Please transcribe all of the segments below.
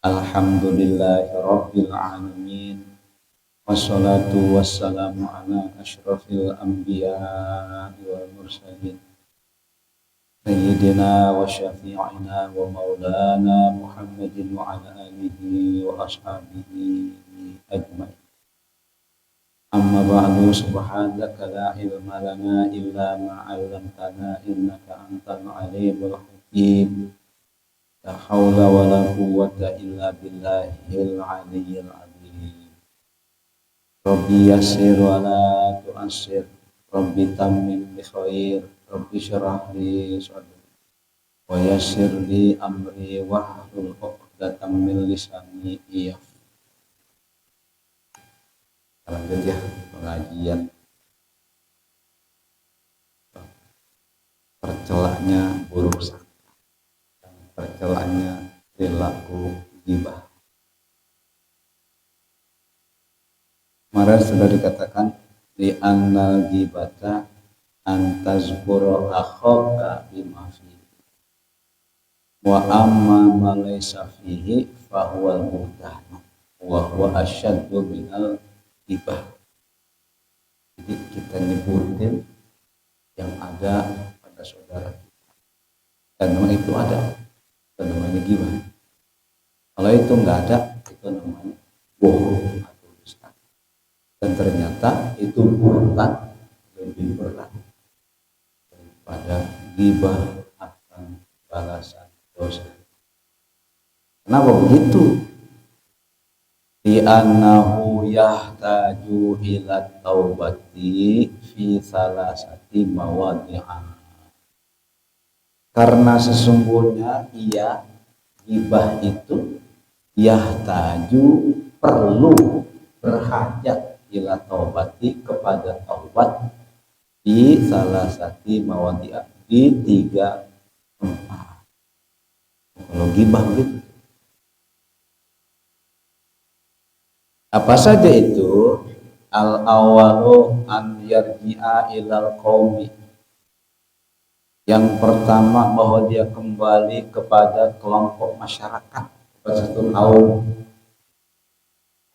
Alhamdulillahirabbil alamin. Wassalatu wassalamu ala asyrafil anbiya wal mursalin. Sayyidina wa syafi'ina wa maulana Muhammadin wa ala alihi wa ashabihi ajmain. Amma ba'du, subhanaka la ilma lana illa ma 'allamtana innaka antal alimul hakim. La haula wa la quwwata illa billahil aliyyil azim. Rabbi yassir wa la tu'assir. Rabbi tammim bi khair. Rabbi syrah li sadri wa yassir li amri wahlul 'uqdatam min lisani yafqahu. Lanjut ya pengajian tercelaknya buruk sangka, tercelaknya perilaku ghibah. Kemarin sudah dikatakan di annal ghibata antazkura akhaka bima fihi wa amma ma laysa fihi fa huwal buhtanu wa huwa asyaddu minal ghibah. Jadi kita nyebutin yang ada pada saudara kita, dan memang itu ada, itu namanya ghibah. Kalau itu nggak ada, itu namanya bohong atau dusta. Dan ternyata itu bukan lebih berat daripada ghibah akan balasan dosa. Kenapa begitu? Di annahu yahtaju ila taubati fi salasati mawadi'ah. Karena sesungguhnya ia ghibah itu yahtaju perlu berhajat ila taubati kepada taubat di salasati mawadi'ah, di 3 tempat. Kalau ghibah begitu. Apa saja itu? Al-awalu an yarji'a ilal qaumi. Yang pertama bahwa dia kembali kepada kelompok masyarakat, kepada satu kaum.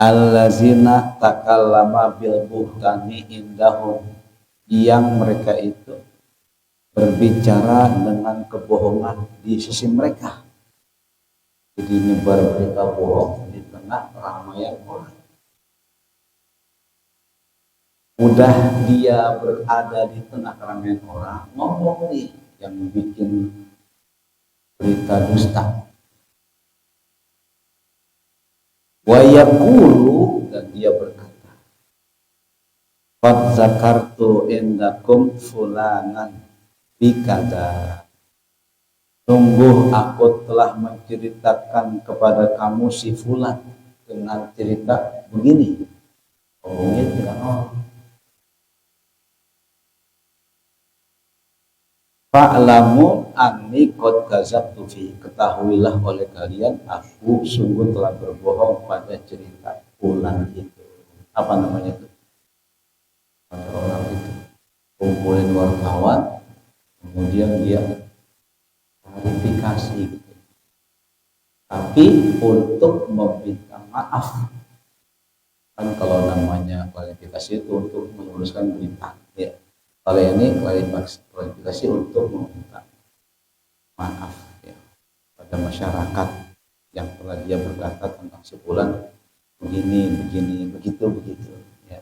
Allazina takallama bil buhtani indahum, yang mereka itu berbicara dengan kebohongan di sisi mereka. Jadi nyebar berita bohong di tengah keramaian orang. Udah dia berada di tengah keramaian orang, ngomong nih yang bikin berita dusta. Wa yaqulu, dan dia berkata, qad zakartu indakum fulanan bikada. Sungguh aku telah menceritakan kepada kamu si fulan dengan cerita begini. Ngomongnya tidak ngomong. Fa'lamu anni qad kadzabtu fi, ketahuilah oleh kalian aku sungguh telah berbohong pada cerita fulan itu. Apa namanya itu? Ada orang itu kumpulin wartawan, kemudian dia klarifikasi gitu. Tapi untuk meminta maaf. Kan kalau namanya klarifikasi itu untuk meluruskan berita, ya. Kalau ini klarifikasi untuk meminta maaf, ya, pada masyarakat yang telah dia berkata tentang sebulan begini, begitu. Ya.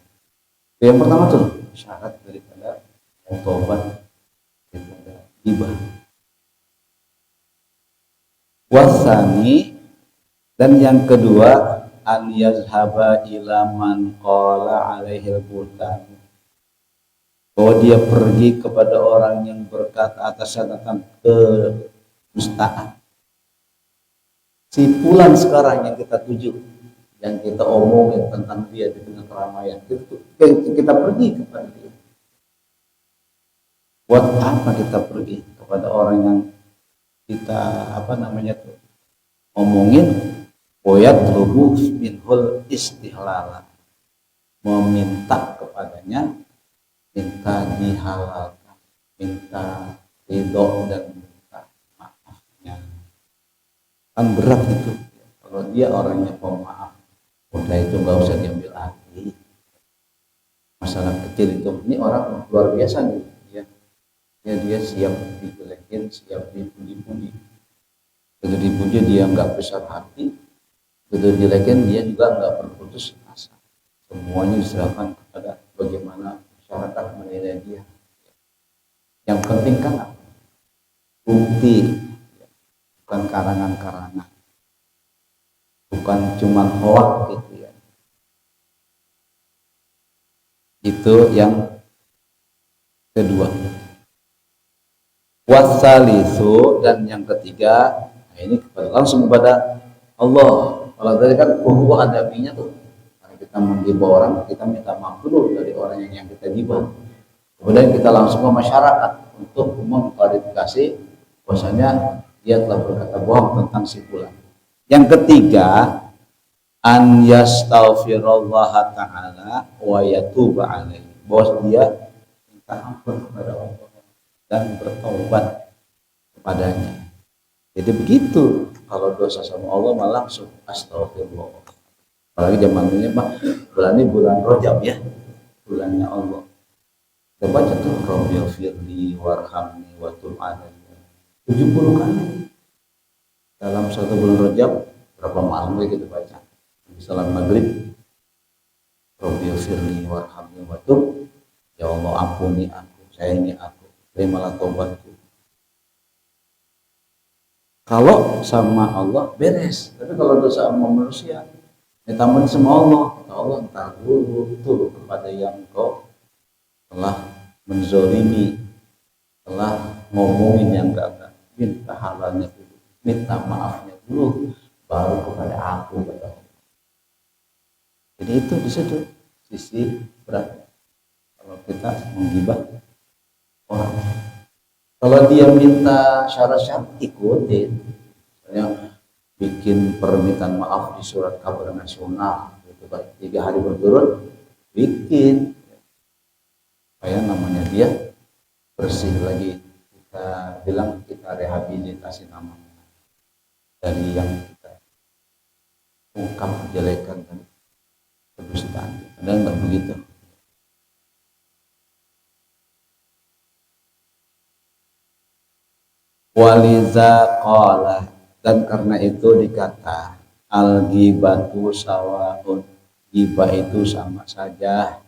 Yang pertama tuh syarat daripada taubat daripada ghibah. Wasani, dan yang kedua an yazhaba ila man qala alaihil buhtan, bahwa dia pergi kepada orang yang berkata atasnya tentang kedustaan. Si fulan sekarang yang kita tuju, yang kita omongin tentang dia di tengah keramaian, kita pergi kepada dia. Buat apa kita pergi kepada orang yang kita omongin? Boyat lubuh minhul istihlala, meminta kepadanya, minta dihalalkan, minta ridho dan minta maafnya. Kan berat itu Kalau dia orangnya pemaaf, udah itu nggak usah diambil hati. Masalah kecil itu, ini orang luar biasa nih, dia siap dijelekin, siap dipuji-puji. Begitu dipuji dia nggak besar hati, begitu dijelekin dia juga nggak berputus asa. Semuanya diserahkan kepada bagaimana masyarakat menilai dia. Yang penting kan apa? Bukti, bukan karangan-karangan, bukan cuma hoak gitu ya. Itu yang kedua. Wasalisu, dan yang ketiga, nah ini langsung kepada Allah. Kalau tadi kan adabinya tuh, kita menggibah orang, kita minta maaf dulu dari orang yang kita gibah. Kemudian kita langsung ke masyarakat untuk mengklarifikasi bahwasanya dia telah berkata bohong tentang si fulan. Yang ketiga, an yastaghfirullah ta'ala wa yatuba alaihi, bahwa dia minta ampun kepada Allah dan bertaubat kepadanya. Jadi begitu, kalau dosa sama Allah malah langsung astagfirullah. Apalagi zaman ini bulan ini bulan Rajab ya, bulannya Allah. Kita baca tuh Rabbil firli warhamni wa tub alayya 70 kali dalam satu bulan Rajab. Berapa malam kita baca di salat maghrib, Rabbil firli warhamni wa tub, ya Allah ampuni aku, sayangi aku, terimalah tobatku. Kalau sama Allah beres, tapi kalau dosa sama manusia ditambah sama Allah, kata Allah entar dulu tuh kepada yang kau telah menzolimi, telah ngomongin yang enggak, minta halalnya dulu, minta maafnya dulu, baru kepada aku, kata Allah. Jadi itu di situ sisi beratnya kalau kita menggibah orang. Kalau dia minta syarat-syarat ikutin, misalnya bikin permintaan maaf di surat kabar nasional, gitu kan, 3 hari berturut bikin, supaya namanya dia bersih lagi. Kita bilang kita rehabilitasi namanya dari yang kita ungkap kejelekan dan kedustaan. Padahal nggak begitu. Waliza qala, dan karena itu dikata al ghibatu sawaun, ghibah itu sama saja.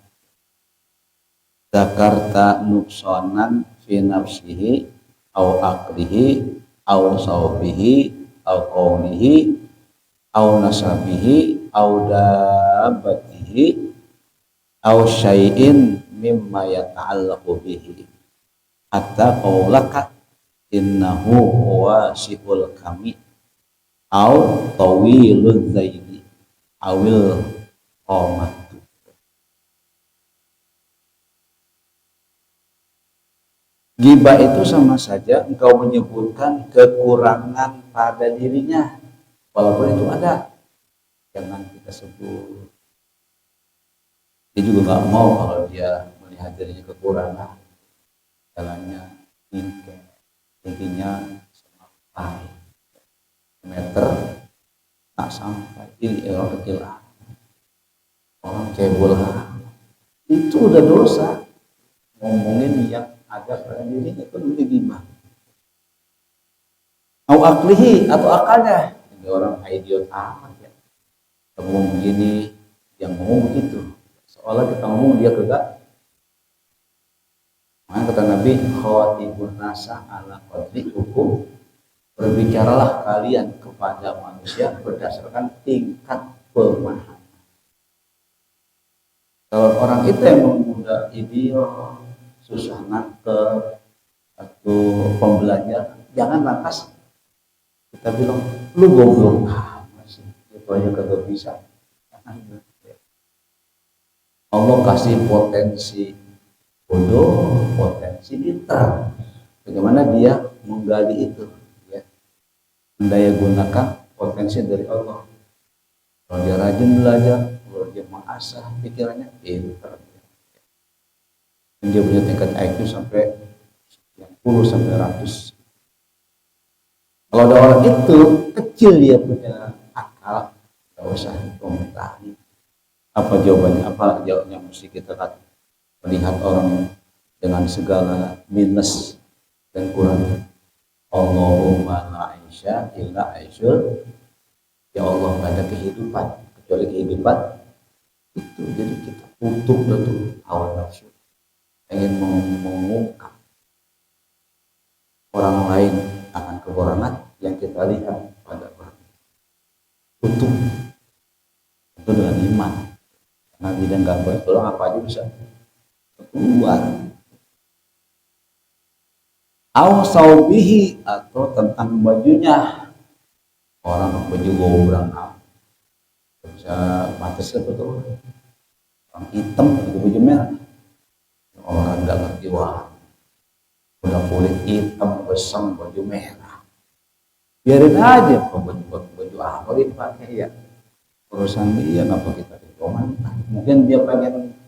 Zakarta nuksonan fi nafsihi au akrihi au saubihi au qawlihi au nasabihi au dabatihi au syai'in mimma yata'allaqu bihi hatta qawlaka innahu wasi'ul kami au tawilul zaini awil qomat. Ghibah itu sama saja engkau menyebutkan kekurangan pada dirinya, walaupun itu ada, jangan kita sebut. Dia juga nggak mau kalau dia melihat dirinya kekurangan, jalannya tingkeh, tingginya sampai meter tak sampai, ini orang kecil, orang cebol, itu udah dosa. Ngomongin yang ada pada dirinya itu namanya ghibah. Au aklihi, atau akalnya, ini orang idiot amat ya, ngomong begini, yang ngomong begitu, seolah kita ngomong dia kagak. Maka kata Nabi, khatibun nasa ala qadri hukum, berbicaralah kalian kepada manusia berdasarkan tingkat pemahaman. Kalau orang itu yang muda idiot, susah nangkep, atau pembelajar, jangan lantas kita bilang lu goblok sih, itu aja kagak bisa. Allah kasih potensi bodoh, potensi pintar, bagaimana dia menggali itu ya, mendaya gunakan potensi dari Allah. Kalau dia rajin belajar, kalau dia mengasah pikirannya, pintar. Dia punya tingkat IQ sampai 10 sampai 100. Kalau ada orang itu kecil dia punya akal, mahal, nggak usah dikomentarin. Apa jawabannya? Apa jawabnya? Mesti kita melihat orang dengan segala minus dan kurang. Allahumma la aisha illa aishul, ya Allah nggak ada kehidupan kecuali kehidupan itu. Jadi kita tutup betul hawa nafsu, ingin mengungkap orang lain akan kekurangan yang kita lihat pada orang. Tutup itu dengan iman, karena bidang nggak boleh tolong apa aja bisa keluar. Au saubihi, atau tentang bajunya, orang baju gombrang bisa batas betul, orang hitam itu baju merah, orang nggak ngerti, wah udah kulit hitam besar baju merah, biarin aja baju apa dipakai ya, urusan dia, ngapa kita dikomentar. Mungkin dia pengen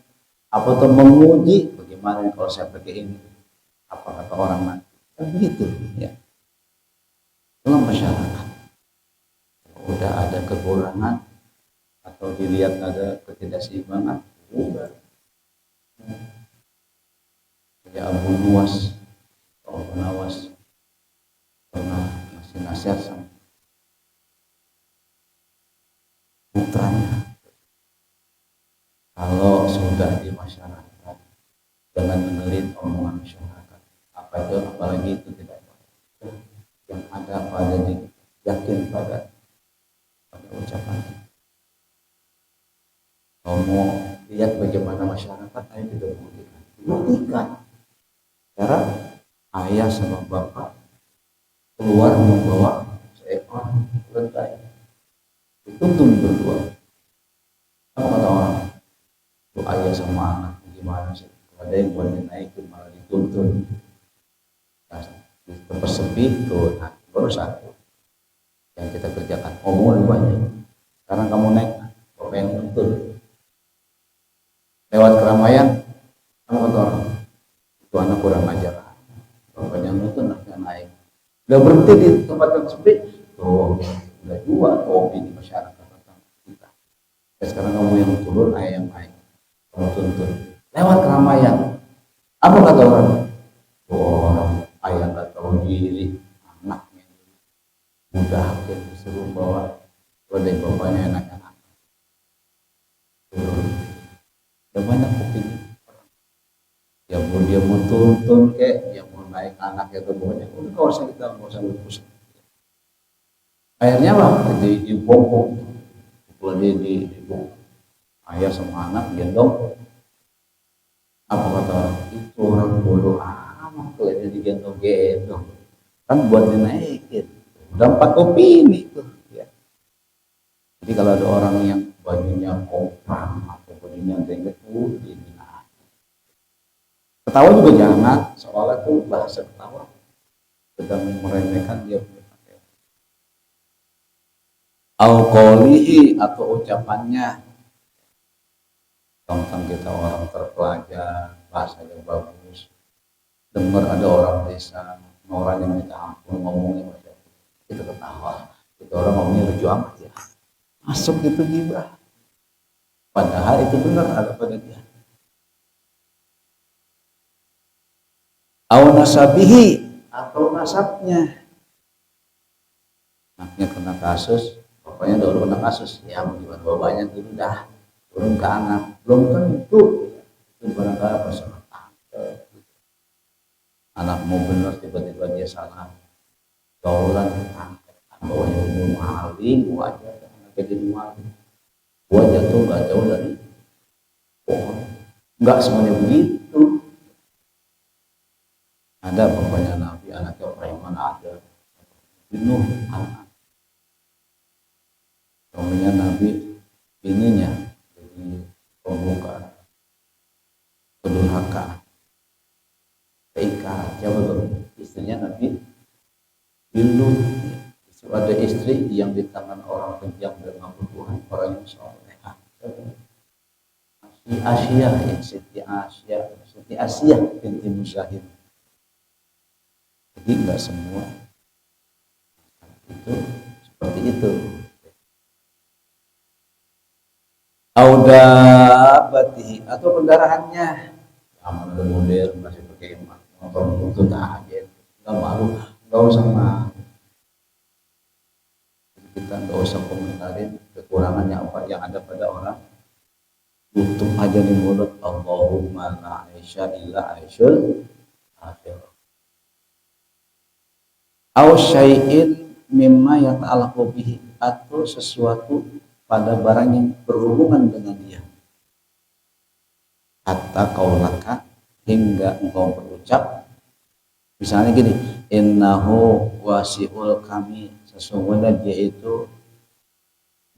apa tuh menguji bagaimana kalau saya pakai ini, apa kata orang nanti, kan begitu ya. Dalam masyarakat udah ada kekurangan atau dilihat ada ketidakseimbangan, udah kayak Abu Nuwas atau Abu Nawas pernah ngasih nasihat sama putranya, kalau sudah di masyarakat jangan dengerin omongan masyarakat, apa itu, apalagi itu tidak baik. Yang ada pada diri, yakin pada ucapan. Kalau mau lihat bagaimana masyarakat, ayo kita buktikan. Cara ayah sama bapak keluar membawa seekor keledai, dituntun berdua. Apa kata orang? Itu ayah sama anak gimana sih? Ada yang buat dinaikin malah dituntun. Nah, di tempat sepi tuh, nah, baru satu yang kita kerjakan. Omongan banyak. Sekarang kamu naik, bapak yang tuntun. Lewat keramaian, kamu kata orang, itu anak kurang ajar. Bapaknya nuntun, anaknya naik. Udah berhenti di tempat yang sepi, tuh udah jual kopi di masyarakat kita. Ya, sekarang kamu yang turun, ayah yang naik. Kamu tuntun. Lewat keramaian, apa kata orang? Oh, ayah nggak tahu diri, anaknya udah hampir disuruh bawa keledai bapaknya, anak-anak turun. Udah banyak opini. Ya mau dia mau tuntun kek, dia mau naik anak ya pokoknya udah nggak usah, kita nggak usah berpusat. Akhirnya lah dibongkok, keledai dibongkok. Ayah sama anak gendong. Apa kata orang? Itu orang bodoh amat keledai digendong-gendong, kan buat dinaikin. Dampak opini tuh ya. Jadi kalau ada orang yang bajunya komprang atau bajunya dengket, dihina. Ketawa juga jangan, soalnya tuh bahasa ketawa sedang meremehkan dia punya pakaian. Au qaulihi, atau ucapannya, tentang kita orang terpelajar, bahasanya bagus, dengar ada orang desa, orang yang minta ampun ngomongnya macam itu ketawa, itu orang ngomongnya lucu amat ya, masuk itu gibah, padahal itu benar ada pada dia. Au nasabihi, atau nasabnya, anaknya kena kasus, bapaknya dulu kena kasus, ya mungkin bapaknya dulu dah turun ke anak, belum tentu itu barangkali pasangan anak mau benar, tiba-tiba dia salah gaulan, bawahnya umur maling, wajar anaknya jadi maling, gua jatuh nggak jauh dari pohon. Nggak semuanya begitu. Ada bapaknya Nabi, anaknya preman, ada Nuh anak suaminya Nabi, ininya jadi pembuka pendurhaka, keingkaran. Siapa tuh? Istrinya Nabi Lut. Ada istri yang di tangan orang kejam dan mengaku Tuhan, orang yang soleh. Asia, ya Siti Asia binti Musyahid. Jadi nggak semua itu seperti itu. audabatihi atau kendaraannya. Aman udah modern masih pakai motor buntut aja, nggak malu, nggak usah malu. Kita nggak usah komentarin kekurangannya apa yang ada pada orang. Tutup aja di mulut, Allahumma la aisha illa aisyul akhir. Au syai'in mimma yata'allaqu bihi, atau sesuatu pada barang yang berhubungan dengan dia. Hatta kaulaka, hingga engkau berucap misalnya gini, innahu wasi'ul kami, sesungguhnya dia itu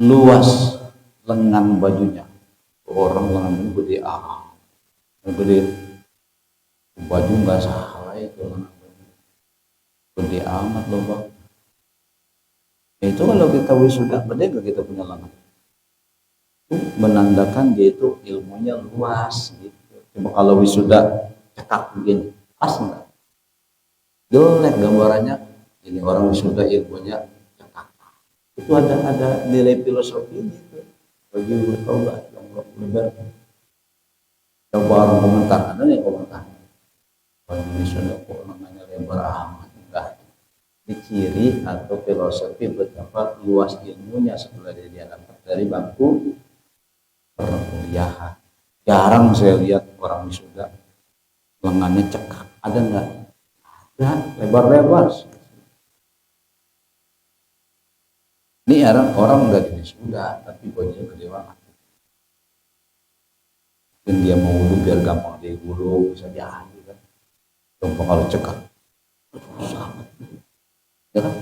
luas lengan bajunya. Orang lengan baju gede gede, baju nggak salah itu lengan baju gede amat loh bang. Itu kalau kita wisuda gede gak kita punya lengan, itu menandakan dia itu ilmunya luas gitu. Cuma kalau wisuda cekak begini, pas enggak? Jelek gambarannya, ini orang wisuda ilmunya cekak. Itu ada nilai filosofi gitu. Bagi bertobat yang lebar. Coba orang komentar, ada nih komentar. Orang wisuda kok namanya lebar amat, enggak. Ini ciri atau filosofi betapa luas ilmunya setelah dia dapat dari bangku perkuliahan. Jarang saya lihat orang wisuda lengannya cekak, ada enggak? Ada, lebar-lebar. Ini orang enggak di wisuda tapi bajunya gede banget. Dan dia mau wudhu biar gampang dia wudhu, bisa jadi kan. Coba kalau cekak, susah banget. Ya kan?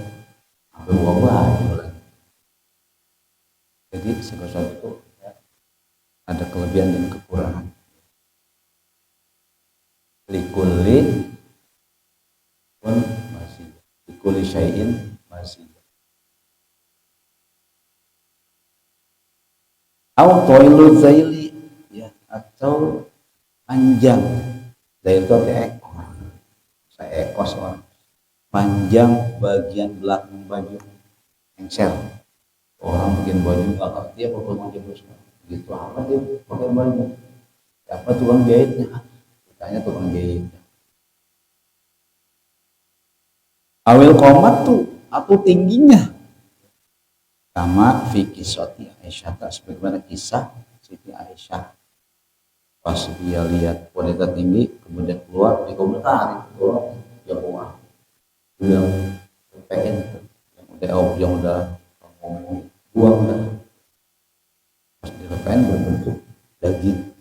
Sampai buang baju lagi. Jadi segala itu ya, ada kelebihan dan kekurangan. Likulli pun masih, likulli syai'in masih. Autoilu zaili, ya, atau panjang. Zail itu artinya ekor. Saya ekos orang. Panjang bagian belakang baju, engsel. Orang bikin baju nggak ngerti apa tukang jahitnya, gitu amat dia pakai baju. Siapa tukang jahitnya? Tanya tukang jahitnya. Awil komat tuh atau tingginya, sama fikih Soti Aisyah, sebagaimana kisah Siti Aisyah. Pas dia lihat wanita tinggi kemudian keluar, di komentar keluar jauh, bilang pengen yang udah ngomong buang dah. Pas dilepain berbentuk daging.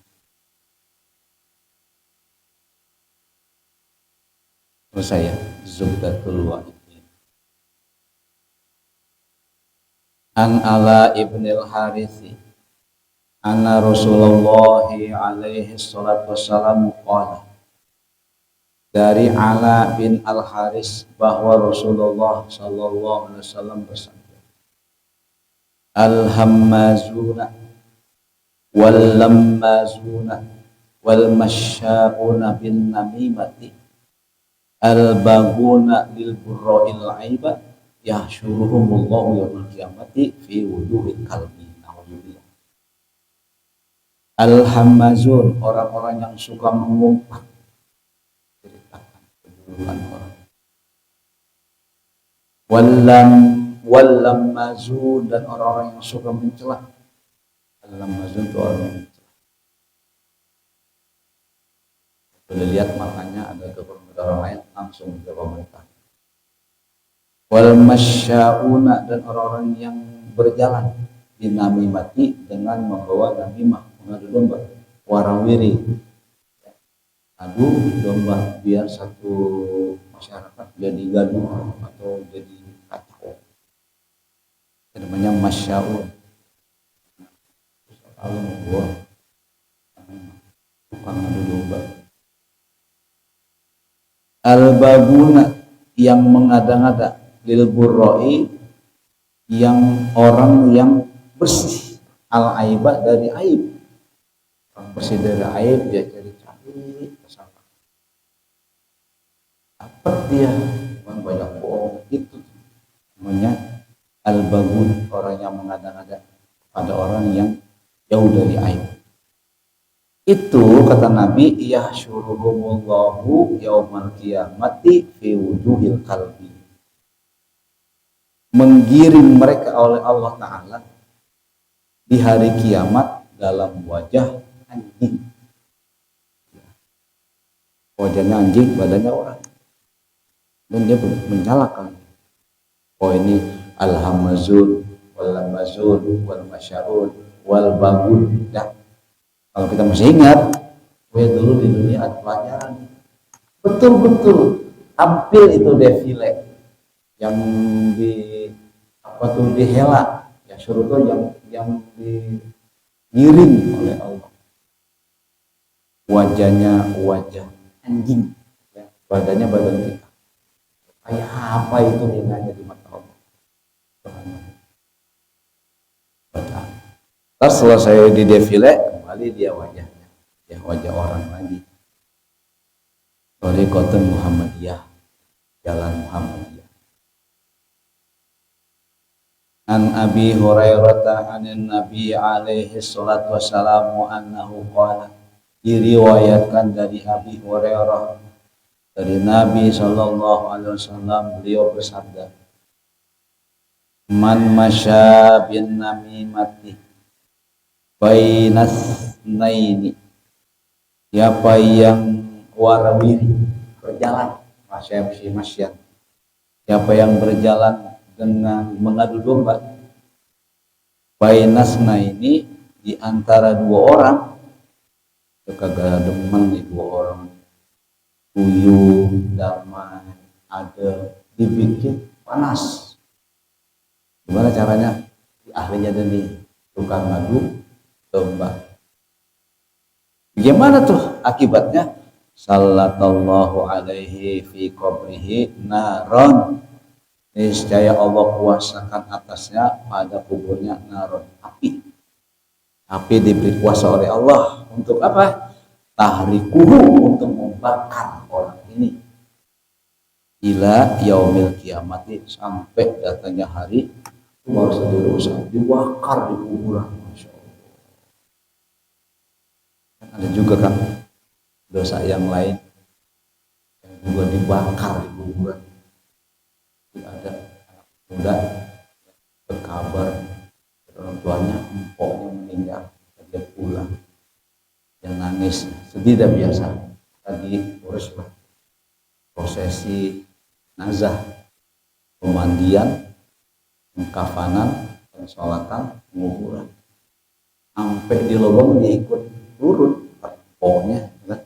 Terus saya Zubdatul Wa'idin. An Ala ibnil Harithi anna Rasulullah alaihi salatu wassalam qala, dari Ala bin Al-Haris bahwa Rasulullah sallallahu alaihi wasallam bersabda, al-hammazuna wal lammazuna wal masya'una bin namimati al-baguna lil burra'il aiba yahsyuruhumullahu yawmal qiyamati fi wuduhil kalbi. Alhamdulillah. Al-hammazun, orang-orang yang suka mengumpat, ceritakan keburukan orang. Wallammazun, dan orang-orang yang suka mencela. Al-lammazun itu orang yang mencela. Boleh lihat maknanya ada kepada orang lain, langsung ke komentar. Wal masya'una, dan orang-orang yang berjalan dinamimati, dengan membawa namimah, mengadu domba, warawiri, adu domba biar satu masyarakat jadi gaduh atau jadi kacau. Itu namanya masya'un. Kalau membawa tukang adu domba. Al-baguna, yang mengada-ngada, lil burroi, yang orang yang bersih, al-aiba, dari aib. Orang bersih dari aib, dia cari-cari kesalahan. Dapat dia, bukan banyak bohong, itu namanya al-bagun, orang yang mengada-ngada pada orang yang jauh dari aib. Itu kata Nabi, yahsyuruhumullahu yaumal qiyamati fi wujuhil qalbi. Menggiring mereka oleh Allah Ta'ala di hari kiamat dalam wajah anjing. Wajahnya anjing, badannya orang. Dan dia menyalakan. Oh ini alhamazun, wal lamazun, wal masyaun, wal bagun. Nah, kalau kita masih ingat, dulu di dunia ada pelajaran. Betul-betul tampil itu defile yang di apa tuh dihela, ya suruh tuh yang digiring oleh Allah. Wajahnya wajah anjing, ya. Badannya badan kita. Kayak apa itu nilainya di mata Allah? Terus selesai di defile, kembali dia wajahnya, ya wajah orang lagi. Thariqatun Muhammadiyah, jalan Muhammadiyah. An Abi Hurairah anin Nabi alaihi salatu wassalamu annahu qala, diriwayatkan dari Abi Hurairah dari Nabi sallallahu alaihi wasallam, beliau bersabda, man masya bin namimati bainas naini, siapa yang warawiri berjalan, masya, siapa yang berjalan dengan mengadu domba bainasna ini di antara dua orang, kagak demen nih dua orang tuyul damai ada dibikin panas. Gimana caranya? Di ahlinya dari tukang ngadu domba. Bagaimana tuh akibatnya? Sallallahu alaihi fi qabrihi naron, niscaya Allah kuasakan atasnya pada kuburnya naron, api. Api diberi kuasa oleh Allah untuk apa? Tahrikuhu, untuk membakar orang ini. Ila yaumil kiamati, sampai datangnya hari keluar seluruh dosa, dibakar di kuburan. Masya Allah. Ada juga kan dosa yang lain yang juga dibakar di kuburan. Ada anak muda berkabar orang tuanya empoknya meninggal, dia pulang, dia nangis, sedih dan biasa. Tadi urus prosesi nazah, pemandian, pengkafanan, pensolatan, penguburan, sampai di lubang dia ikut turun empoknya, kan?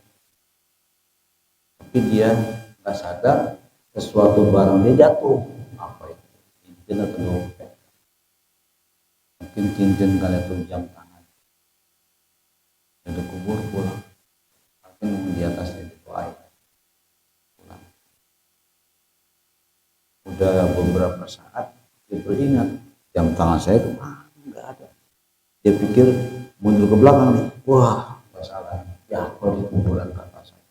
Tapi dia nggak sadar sesuatu barang dia jatuh. Apa itu? Cincin atau dompet? Mungkin cincin kali itu jam tangan. Ada kubur pulang. Mungkin di atasnya itu air. Pulang. Udah beberapa saat dia beringat jam tangan saya itu nggak ada. Dia pikir mundur ke belakang nih. Wah, masalah. Ya, kalau di kuburan kata saya.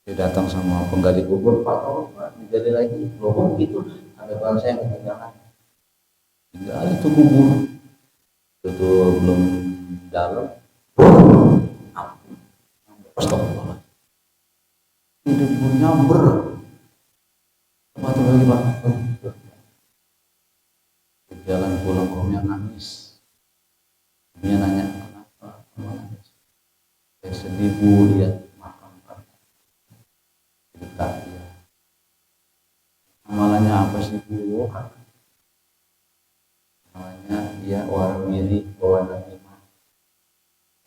Dia datang sama penggali kubur, Pak, tolong Pak, digali lagi. Loh gitu, ada barang saya yang ketinggalan. Tinggal itu kubur, itu belum dalam. Astagfirullah. Hidup nyamber. Apa tuh lagi Pak? Di jalan pulang omnya nangis. Dia nanya, kenapa? Nangis. Saya sedih Bu, lihat makam Pak. Cerita dia. Amalannya apa sih Bu? Amalannya dia orang miri, bawa lima,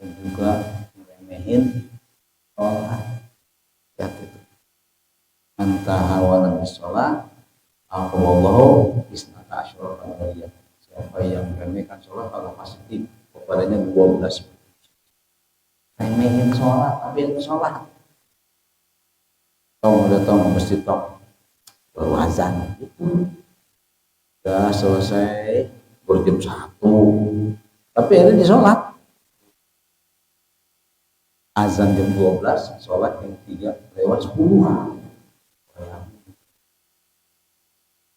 dan juga meremehin sholat. Lihat itu. Antara walam sholat, Allahu isnata asyura kamariyah. Siapa yang meremehkan sholat, Allah pasti kepadanya 12. Remehin sholat, tapi itu sholat. Udah tong mesti tong berwazan itu. Udah selesai berjam 1, tapi ini di sholat. Azan jam 12, sholat jam 3:10.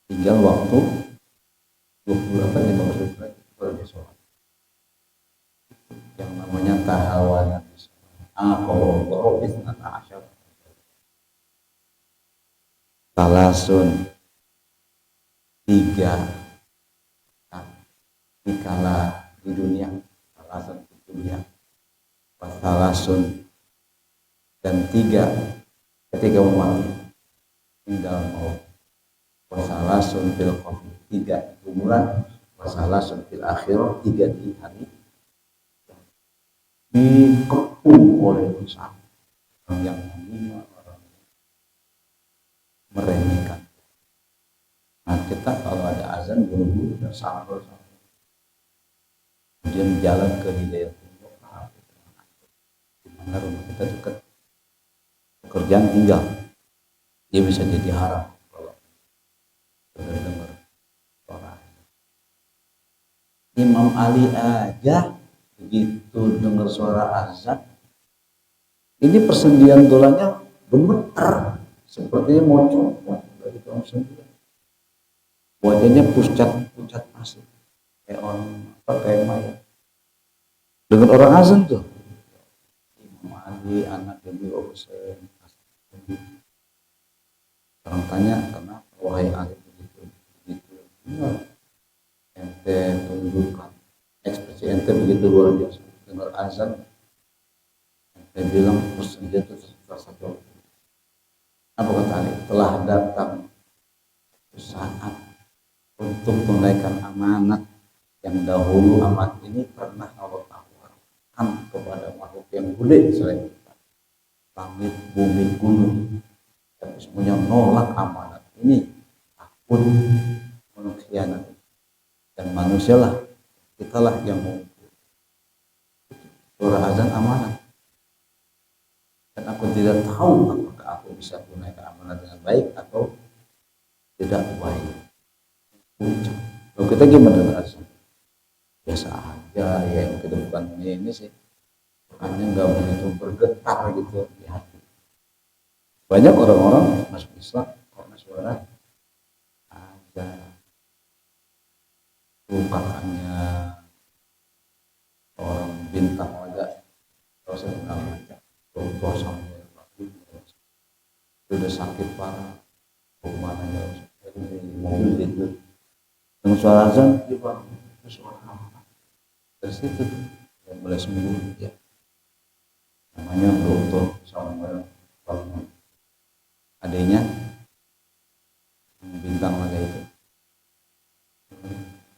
Tinggal waktu 28 menit baru dia sholat. tahawana aqobo isnata asyar talasun tiga dikala di dunia talasun di dunia wasalasun dan tiga ketika mati tinggal mau wasalasun fil qabr tiga di kuburan wasalasun fil akhirah tiga di hari dikepung oleh dosa orang yang menghina orang meremehkan. Nah kita kalau ada azan buru-buru dan sahur kemudian jalan ke hidayah dimana rumah kita dekat pekerjaan tinggal dia bisa jadi haram kalau dengar suara Imam Ali aja begitu dengar suara azan ini persendian dolanya gemetar sepertinya mau copot dari tahun 9 wajahnya pucat asli kayak orang kayak mayat dengan orang azan tuh Imam Ali anak Nabi Husain orang tanya kenapa wahai Ali begitu ente tunjukkan ekspresi ente begitu luar biasa dengar azan ente bilang persendian itu terasa jauh apa kata Ali telah datang saat untuk menunaikan amanat yang dahulu amanat ini pernah Allah tawarkan kepada makhluk yang boleh selain kita langit, bumi, gunung tapi semuanya nolak amanat ini takut mengkhianati dan manusialah kitalah yang mau suara azan amanat dan aku tidak tahu apakah aku bisa tunaikan amanat dengan baik atau tidak baik. Kalau kita gimana dengan azan? Biasa aja ya kita bukan ini sih hanya nggak begitu bergetar gitu di hati. Banyak orang-orang masuk Islam karena suara azan lupakannya orang bintang aja kalau saya kenal aja contoh sampai sudah sakit parah kemana aja mobil gitu dengan suara azan dia bangun suara apa dari situ yang mulai sembuh ya namanya dokter Samuel bangun adanya bintang laga itu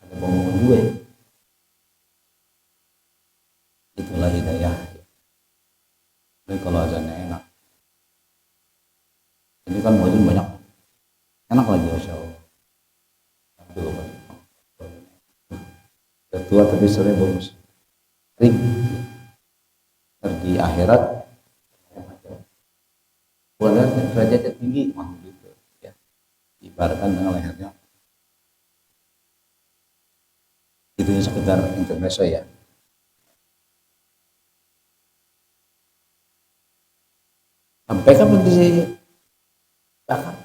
ada bangun juga ya. Itulah hidayah tapi kalau azannya enak ini kan muadzin banyak enak lagi Masya Allah tua tapi sore bagus ring di akhirat boleh derajatnya tinggi gitu ya ibaratkan dengan lehernya itu sekedar intermezzo ya sampai kapan di bahkan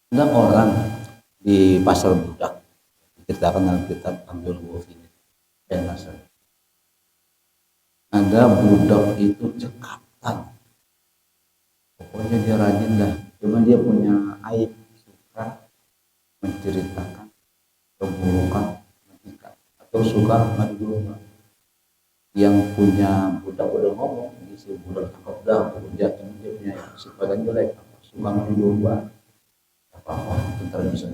ada orang di pasar budak diceritakan dalam kitab Abdul Ghafir dan Nasr ada budak itu cekatan pokoknya dia rajin dah cuma dia punya aib suka menceritakan keburukan majikan atau suka madu domba yang punya budak udah ngomong si budak cakep dah dia punya sifat yang jelek suka madu domba apa bentar bisa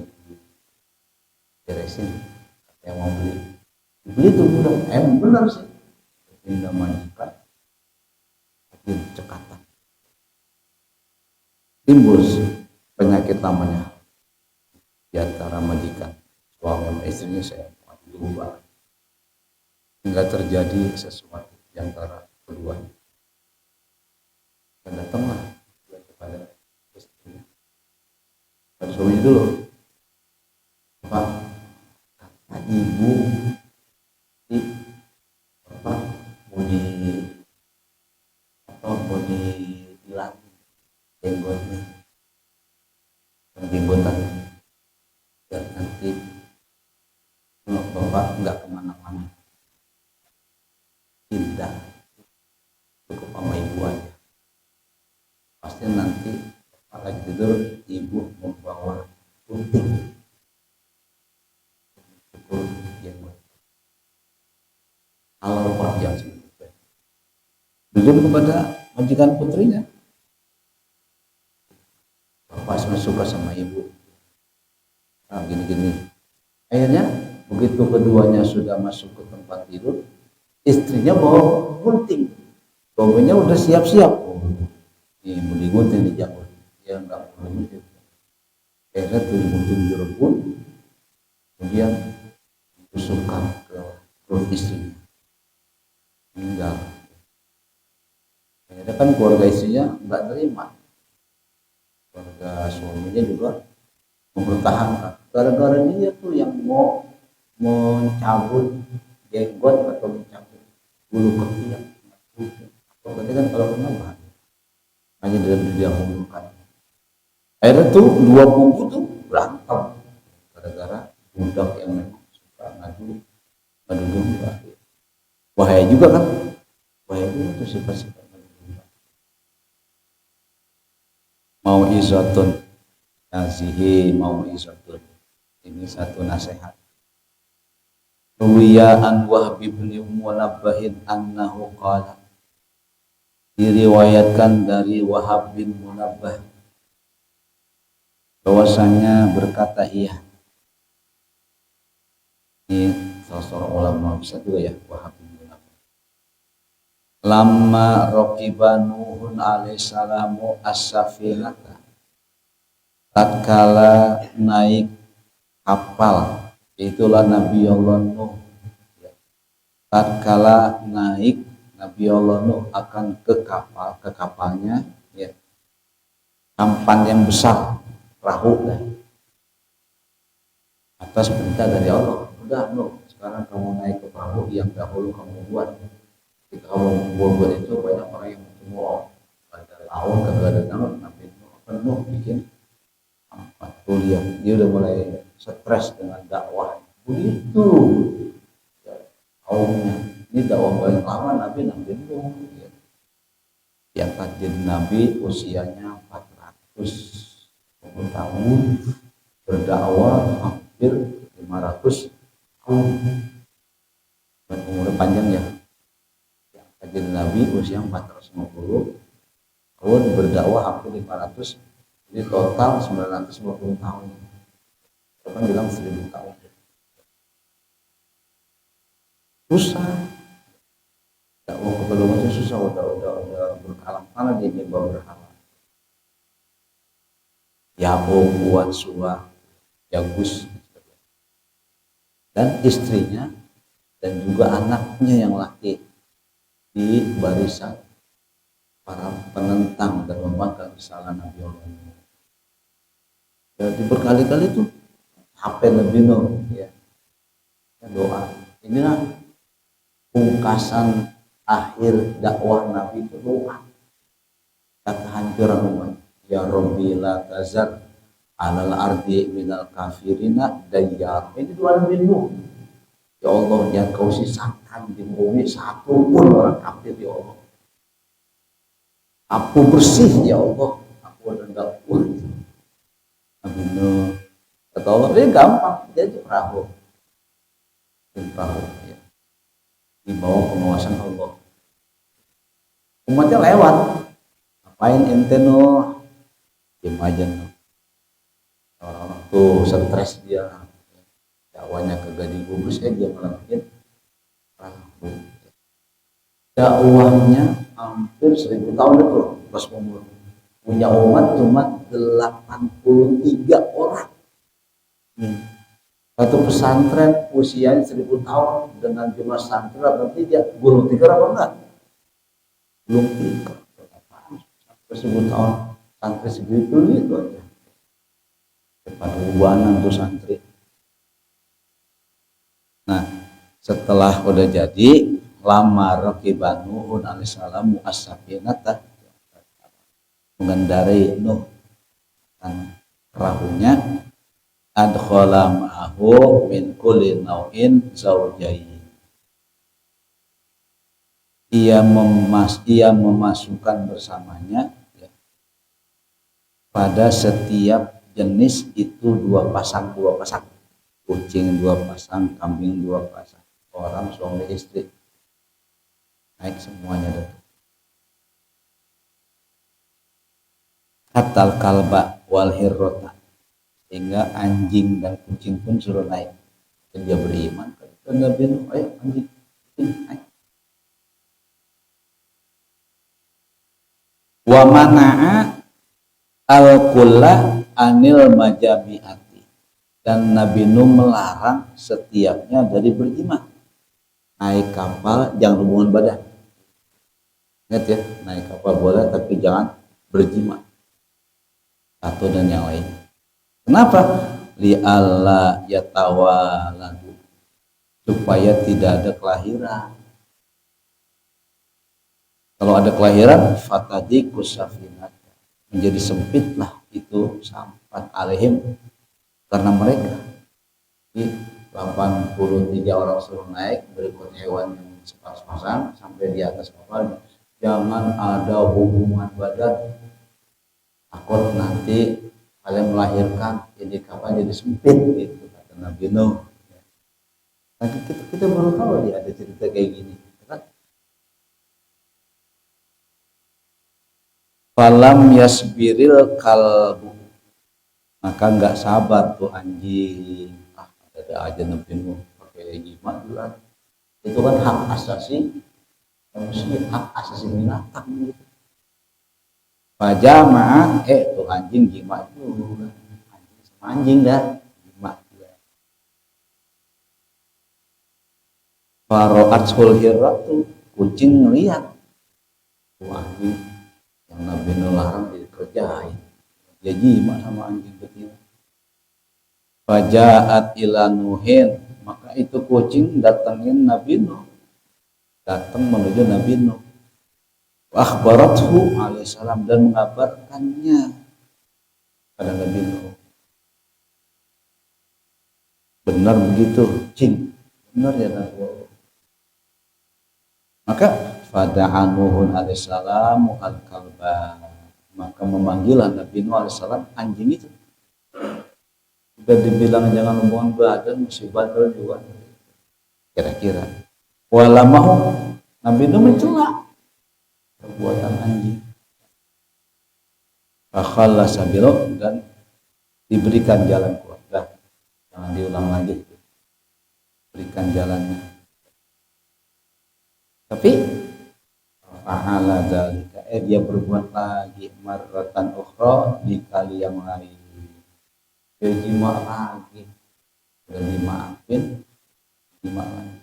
beresin yang mau beli tuh budak benar sih pindah majikan akhir cekatan timbul penyakit namanya di antara majikan suami sama istrinya saya berubah hingga terjadi sesuatu di antara keduanya dan datanglah kepada istrinya pada suaminya dulu Pak kata ibu di apa mau dilatih jenggotnya jenggotan biar nanti bapak nggak kemana-mana jenggot. Kalau panjang sebenarnya. Jujur kepada majikan putrinya. Bapak sangat suka sama ibu. Nah, gini-gini. Akhirnya begitu keduanya sudah masuk ke tempat tidur, istrinya bawa gunting. Suaminya udah siap-siap. Ini mau digunting di janggut. Ya enggak boleh gunting. Akhirnya tuh gunting direbut, kemudian ditusukkan ke perut istrinya. Meninggal. Akhirnya kan keluarga istrinya enggak terima. Keluarga suaminya juga mempertahankan. Gara-gara dia tuh yang mau mencabut jenggot atau mencabut bulu ketiak. Berarti kan kalau kena bahaya. Hanya dalam didahulukan. Akhirnya tuh dua kubu tuh berantem gara-gara budak yang memang suka ngadu domba. Bahaya juga kan? Bahaya juga tuh sifat-sifat ngadu domba. Mau izatun nazihi mau izatun. Ini satu nasihat. Ruwiya an Wahb bin Munabbahin annahu qala. Diriwayatkan dari Wahab bin Munabbah bahwasanya berkata ia. Ini salah seorang ulama besar juga ya, Wahab bin Munabbah. Lamma raqiba Nuhun alaihissalamu as-safinata. Tatkala naik kapal, itulah Nabi Allah Nuh. Tatkala naik Nabi Allah Nuh akan ke kapalnya, ya, sampan yang besar, perahu lah. Atas perintah dari Allah, udah Nuh, sekarang kamu naik ke perahu yang dahulu kamu buat. Ketika kamu buat itu banyak orang yang mau ada laut, kagak ada nama, Nabi Nuh bikin sampan. Tuh lihat, dia udah mulai stres dengan dakwah. Begitu kaumnya. Ini dakwah paling lama Nabi Nuh ya. Yang tajin Nabi usianya 400 tahun, berdakwah hampir 500 tahun. Dan umur panjang ya. Yang tajin Nabi usia 450 tahun, berdakwah hampir 500, jadi total 950 tahun. Orang bilang 1000 tahun. Susah. Dakwah kepada umat susah, udah berkalang-kalang dia nyembah berhala. Yakub, Wan, Suwa, Yagus, dan istrinya dan juga anaknya yang laki di barisan para penentang dan membangkang kesalahan Nabi Allah. Jadi berkali-kali tuh HP Nabi Nuh ya. Doa. Inilah pungkasan akhir dakwah Nabi itu doa. Kata hancuran umat. Ya Rabbi la tazar alal ardi minal kafirina dayyar. Ini doa Nabi Nuh. Ya Allah, jangan kau sisakan di bumi satu pun orang kafir ya Allah. Aku bersih ya Allah. Aku ada dakwah. Nabi Nuh. Kata Allah, ini gampang. Jadi perahu. Ya. Di bawah pengawasan Allah. Umatnya lewat. Ngapain ente Nuh? Diam aja Nuh. Orang-orang tuh stres dia. Dakwanya kagak digubris dia malah bikin perahu. Dakwahnya hampir 1000 tahun itu pas umur. Punya umat cuma 83 orang. Satu pesantren usianya 1000 tahun dengan jumlah santri berarti dia gulung tikar apa enggak? Gulung tikar. 1000 tahun santri segitu itu aja. Depan ribuanan tuh santri. Nah, setelah udah jadi lama raqiba Nuhun alaihissalam as-safinata, mengendarai Nuh dan perahunya, adkhala ma'ahu min kulli nau'in zawjayn. Ia memasukkan bersamanya ya, pada setiap jenis itu dua pasang. kucing 2 pasang, kambing 2 pasang, orang suami istri naik semuanya datang. Hatal kalba wal hirrota, sehingga anjing dan kucing pun suruh naik. Dan dia beriman dan Nabi Nuh, ayo anjing naik. Wa mana'a al-kulla anil majabi'ati, dan Nabi Nuh melarang setiapnya dari berjima. Naik kapal jangan hubungan badan. Ingat ya, naik kapal boleh tapi jangan berjima. Satu dan yang lain. Kenapa? Li'alla yatawaladu, supaya tidak ada kelahiran. Kalau ada kelahiran, fatadiku safinat, menjadi sempitlah itu sampan alaihim karena mereka. Di 83 orang suruh naik, berikut hewan yang sepasang sampai di atas kapal. Jangan ada hubungan badan, takut nanti kalian melahirkan, jadi kapal jadi sempit, gitu kata Nabi Nuh. Nah, kita baru tahu dia ada cerita kayak gini. Falam yasbiril kalbu, maka nggak sabar tuh anjing. Ada aja Nabi Nuh pakai jimat juga. Itu kan hak asasi manusia, hak asasi binatang gitu. Pajama tuh anjing jimat juga. Anjing sama anjing dah jimat juga. Faro'atul hirratu, kucing ngeliat tuh anjing yang Nabi Nuh larang dikerjain, dia jimat sama anjing betina. Fajaat ila Nuhin, maka itu kucing datangin Nabi Nuh, datang menuju Nabi Nuh. Akhbarathu alaihissalam, dan mengabarkannya pada Nabi Nuh. Benar begitu, cing, benar ya Nabi. Maka fada'a Nuhun alaihissalam al-kalba, maka memanggilah Nabi Nuh alaihissalam anjing itu. Sudah dibilang jangan hubungan badan, masih bandel juga kira-kira. Walamahu, Nabi Nuh mencela perbuatan anjing. Fakhalla sabilo, dan diberikan jalan keluar. Jangan diulang lagi, berikan jalannya. Tapi fa'ala dzalika, dia berbuat lagi marratan ukhra, di kali yang lain. Dia jima lagi, udah dimaafin, jima lagi.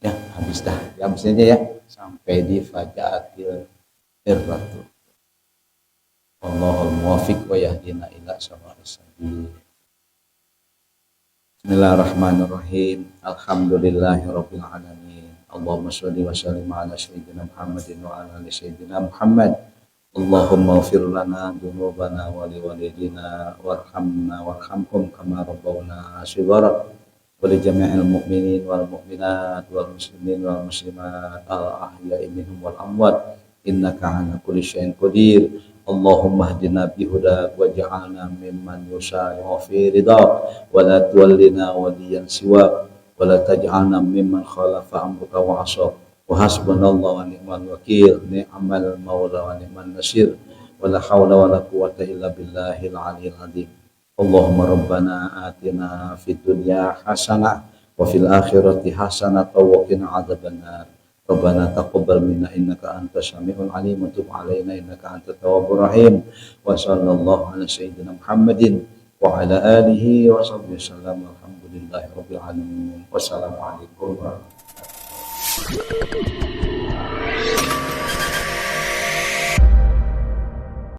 Ya habis dah, habis aja ya, sampai di fajaatil irratu. Wallahul muwaffiq wa yahdina ila shawa'is sabil. Bismillahirrahmanirrahim. Alhamdulillahirabbil alamin. Allahumma shalli wa sallim ala sayyidina Muhammadin wa ala ali sayyidina Muhammad. Allahumma ighfir lana dzunubana wa liwalidina warhamna warhamhum kama rabbawna shighara. Wa li jami'il mu'minin wal mu'minat wal muslimin wal muslimat al ahya'i minhum wal amwat, innaka 'ala kulli syai'in qadir. Allahumma hdina bihudak waj'alna mimman yusari'u fi ridaq wa la tuwallina waliyan siwak wa la taj'alna mimman khalafa amruka wa 'asaq. Wa hasbunallahu wa ni'mal wakil, ni'mal maula wa ni'man nasir, wa la hawla wa la quwwata illa billahil 'aliyyil 'azim. Allahumma rabbana atina fid dunya hasanah wa fil akhirati hasanah wa qina adzabannar. Rabbana taqabbal minna innaka antas samiul alim wa tub alaina innaka antat tawwabur rahim. Wa sallallahu ala sayyidina Muhammadin wa ala alihi wa sahbihi wasallam. Alhamdulillahirabbil alamin. Wassalamualaikum warahmatullahi wabarakatuh.